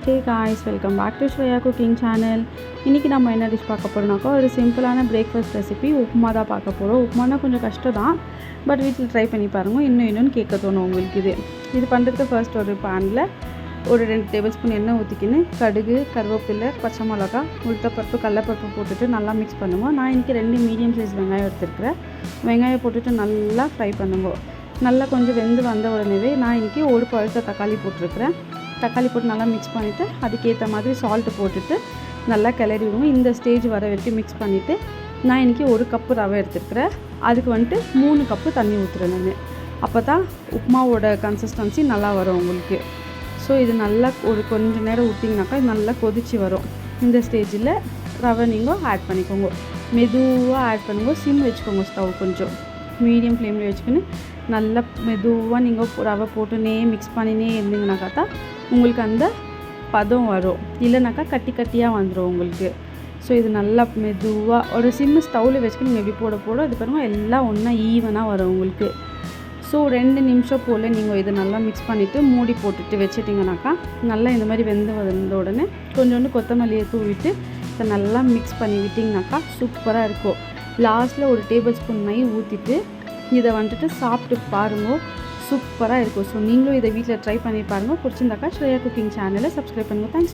Hey guys, welcome back to Shreya Cooking Channel. இன்றைக்கி நம்ம என்ன டிஷ் பார்க்க போகிறோம்னாக்கா ஒரு சிம்பிளான பிரேக்ஃபாஸ்ட் ரெசிபி உப்புமா தான் பார்க்க போகிறோம். உப்புமானா கொஞ்சம் கஷ்டம் தான், பட் வீட்டில் ட்ரை பண்ணி பாருங்கள். இன்னும் கேட்க தோணும் உங்களுக்கு. இது பண்ணுறதுக்கு ஃபர்ஸ்ட் ஒரு பேனில் ஒரு 2 டேபிள் ஸ்பூன் எண்ணெய் ஊற்றிக்கின்னு கடுகு, கருவேப்பிலை, பச்சை மிளகா, உளுத்தப்பருப்பு, கடலைப்பருப்பு போட்டுட்டு நல்லா மிக்ஸ் பண்ணுவோம். நான் இன்றைக்கி 2 மீடியம் சைஸ் வெங்காயம் எடுத்துருக்கிறேன். வெங்காயம் போட்டுட்டு நல்லா ஃப்ரை பண்ணுவோம். நல்லா கொஞ்சம் வெந்து வந்த உடனே நான் இன்றைக்கி ஒரு பழுத்த தக்காளி போட்டிருக்கிறேன். தக்காளி போட்டு நல்லா மிக்ஸ் பண்ணிவிட்டு அதுக்கேற்ற மாதிரி சால்ட்டு போட்டுட்டு நல்லா கிளறி விடுவோம். இந்த ஸ்டேஜ் வர வரைக்கும் மிக்ஸ் பண்ணிவிட்டு நான் இன்றைக்கி 1 கப்பு ரவை எடுத்துருக்கிறேன். அதுக்கு வந்துட்டு 3 கப்பு தண்ணி ஊற்றுறேன் நான். அப்போ தான் உப்புமாவோட கன்சிஸ்டன்சி நல்லா வரும் உங்களுக்கு. ஸோ இது நல்லா ஒரு கொஞ்சம் நேரம் ஊற்றிங்கனாக்கா இது நல்லா கொதித்து வரும். இந்த ஸ்டேஜில் ரவை நீங்கள் ஆட் பண்ணிக்கோங்க. மெதுவாக ஆட் பண்ணுங்க. சிம் வச்சுக்கோங்க. ஸ்டவ் கொஞ்சம் மீடியம் ஃப்ளேமில் வச்சுக்கின்னு நல்லா மெதுவாக நீங்கள் ரவை போட்டுனே மிக்ஸ் பண்ணினே இருந்தீங்கனாக்கா தான் உங்களுக்கு அந்த பதம் வரும். இல்லைனாக்கா கட்டியாக வந்துடும் உங்களுக்கு. ஸோ இது நல்லா மெதுவாக ஒரு சிம்மு ஸ்டவ்வில் வச்சுக்கின்னு நீங்கள் எப்படி போட அது பாருங்க எல்லாம் ஒன்றா ஈவனாக வரும் உங்களுக்கு. ஸோ 2 நிமிஷம் போல் நீங்கள் இதை நல்லா மிக்ஸ் பண்ணிவிட்டு மூடி போட்டுட்டு வச்சிட்டிங்கனாக்கா நல்லா இந்த மாதிரி வந்த உடனே கொஞ்சோண்டு கொத்தமல்லியை தூவிட்டு இதை நல்லா மிக்ஸ் பண்ணி விட்டிங்கனாக்கா சூப்பராக இருக்கும். லாஸ்ட்டில் ஒரு டேபிள் ஸ்பூன் நெய் ஊற்றிட்டு இதை வந்துட்டு சாப்பிட்டு பாருங்கள். சூப்பராக இருக்கும். ஸோ நீங்களும் இதை வீட்டில் ட்ரை பண்ணி பாருங்கள். பிடிச்சிருந்தாக்கா ஸ்ரேயா குக்கிங் சேனலை சப்ஸ்கிரைப் பண்ணுங்கள். தேங்க்ஸ்.